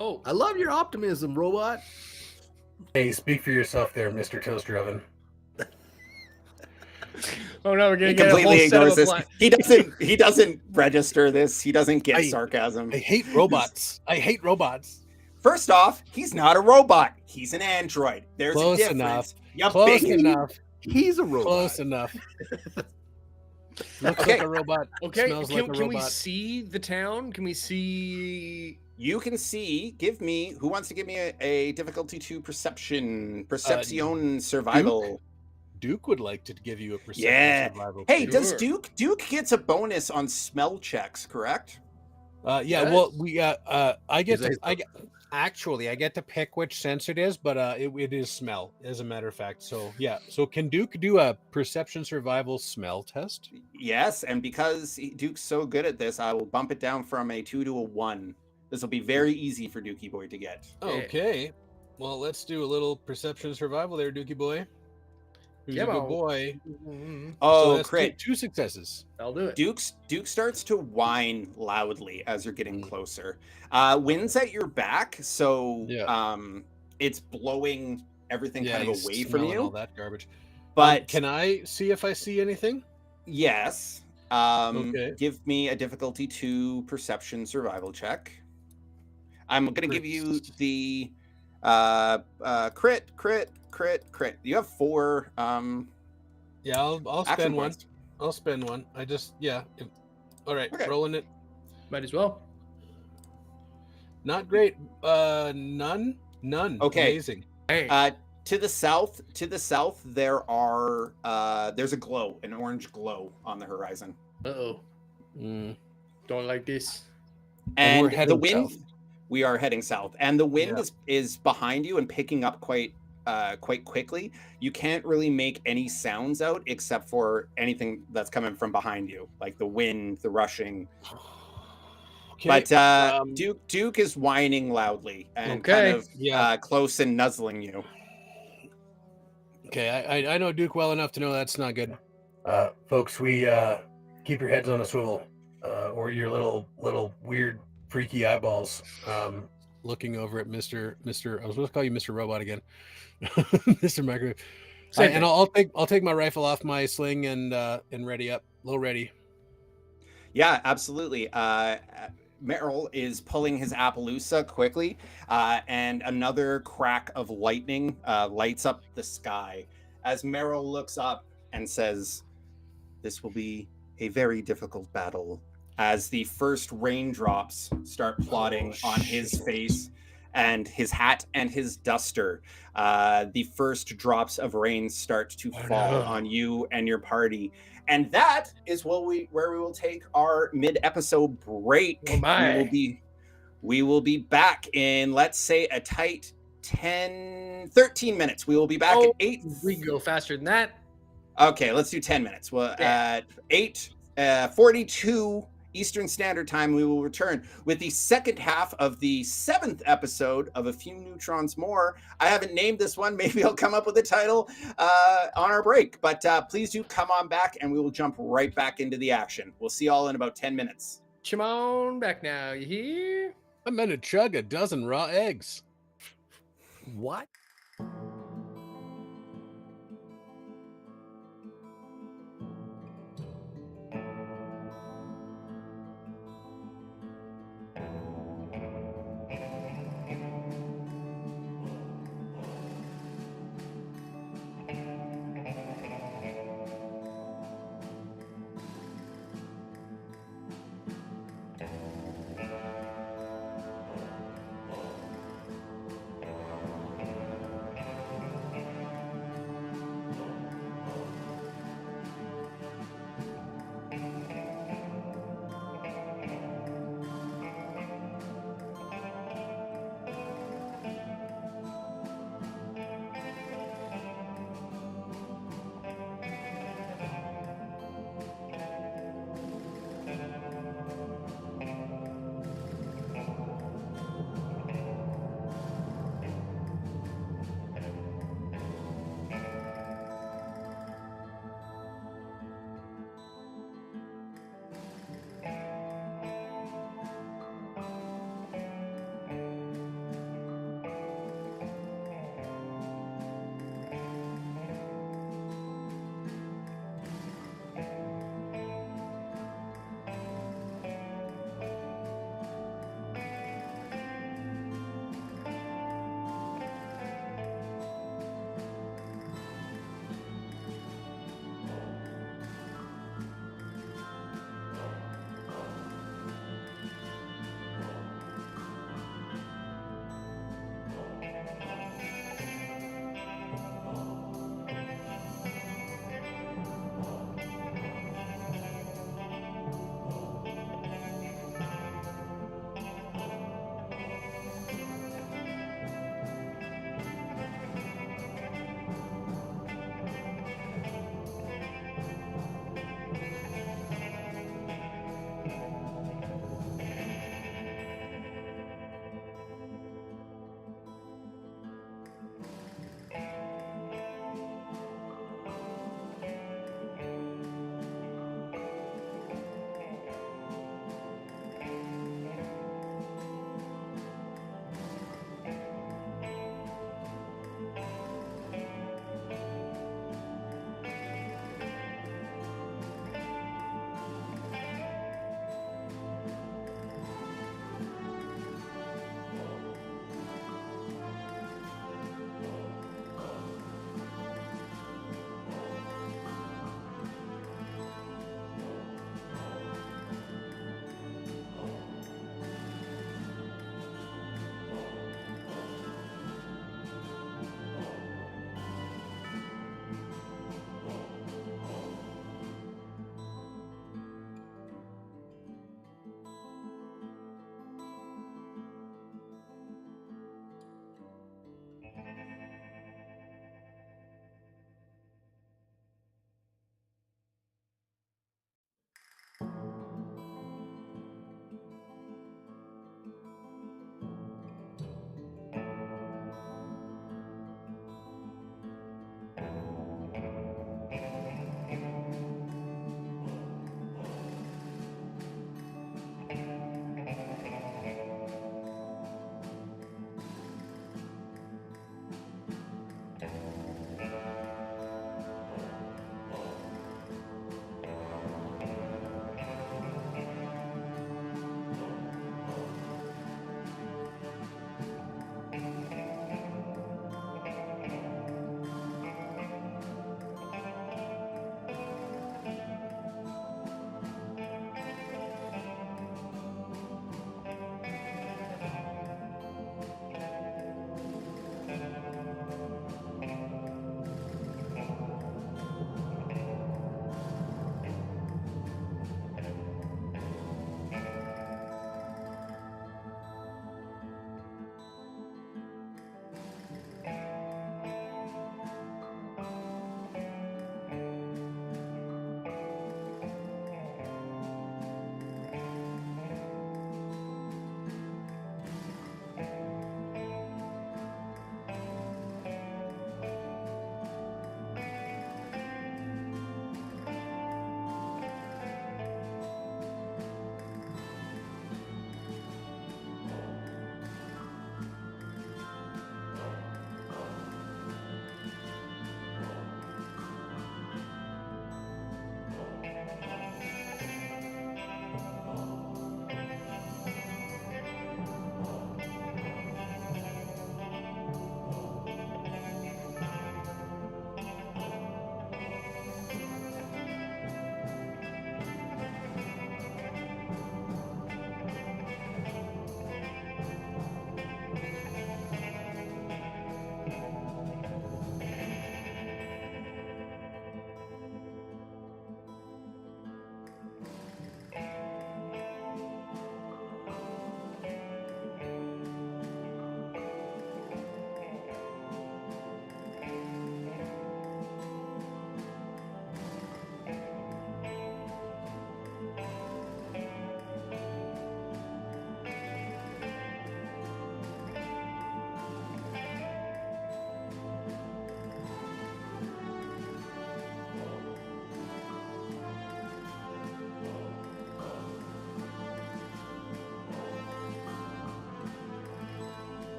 Oh, I love your optimism, robot. Hey, speak for yourself there, Mr. Toaster Oven. oh no, we're gonna He get a whole completely set of ignores this. blind. He doesn't register this. He doesn't get I sarcasm. hate robots. I hate robots. First off, he's not a robot. He's an android. There's Close a difference. enough. You Close bigot. enough. He's a robot. Close enough. Looks Okay. like a robot. Okay, Smells like a can we robot. see the town? Can we see? You can see. Give me. Who wants to give me a difficulty 2 perception? Perception survival. Duke would like to give you a perception Yeah. survival. Hey, check. does Duke gets a bonus on smell checks? Correct. Yeah, Yes. well, we I get Is to it- I get actually I get to pick which sense it is, but it is smell, as a matter of fact. So yeah, so can Duke do a perception survival smell test? Yes, and because Duke's so good at this, I will bump it down from a 2 to a 1. This will be very easy for Dookie Boy to get. Okay, well, let's do a little perception survival there, Dookie boy. Who's a Come good on. boy? Mhm. Oh, So that's crit. two successes. I'll do it. Duke starts to whine loudly as you're getting closer. Wind's at your back, so Yeah. it's blowing everything kind of he's away from smelling all you. that garbage. But Can I see if I see anything? yes, Okay. give me a difficulty 2 perception survival check. I'm gonna give you the crit. You have 4 Yeah, I'll action spend one. points. I'll spend one. I just all right, Okay. rolling it. Might as well. Not great. None. Okay. Amazing. Hey. To the south, there are there's a glow, an orange glow on the horizon, Uh-oh. Mm. Don't like this. And we're and the heading wind. south. We are heading south, and the wind Yeah. is behind you and picking up quite quickly. You can't really make any sounds out except for anything that's coming from behind you, like the wind, the rushing. Okay. But Duke is whining loudly and kind Okay. of Yeah. close and nuzzling you. Okay, I know Duke well enough to know that's not good. Folks, we keep your heads on a swivel, or your little weird freaky eyeballs. Looking over at Mr. I was supposed to call you Mr. Robot again. Mr. MacLeod. Same And thing. I'll take my rifle off my sling and ready up. Low ready. Yeah, absolutely. Merrell is pulling his Appaloosa quickly, and another crack of lightning lights up the sky as Merrell looks up and says, "This will be a very difficult battle," as the first raindrops start plotting on his face and his hat and his duster. The first drops of rain start to fall on you and your party. And that is where we will take our mid-episode break. Oh my. We will be back in, let's say, a tight 13 minutes. We will be back at 8. We can go faster than that. Okay, let's do 10 minutes. Well, Yeah. at 8:42 Eastern Standard Time, we will return with the second half of the 7th episode of A Few Neutrons More. I haven't named this one. Maybe I'll come up with a title on our break. But please do come on back, and we will jump right back into the action. We'll see you all in about 10 minutes. Come on back now. You hear? I'm gonna chug a dozen raw eggs. What?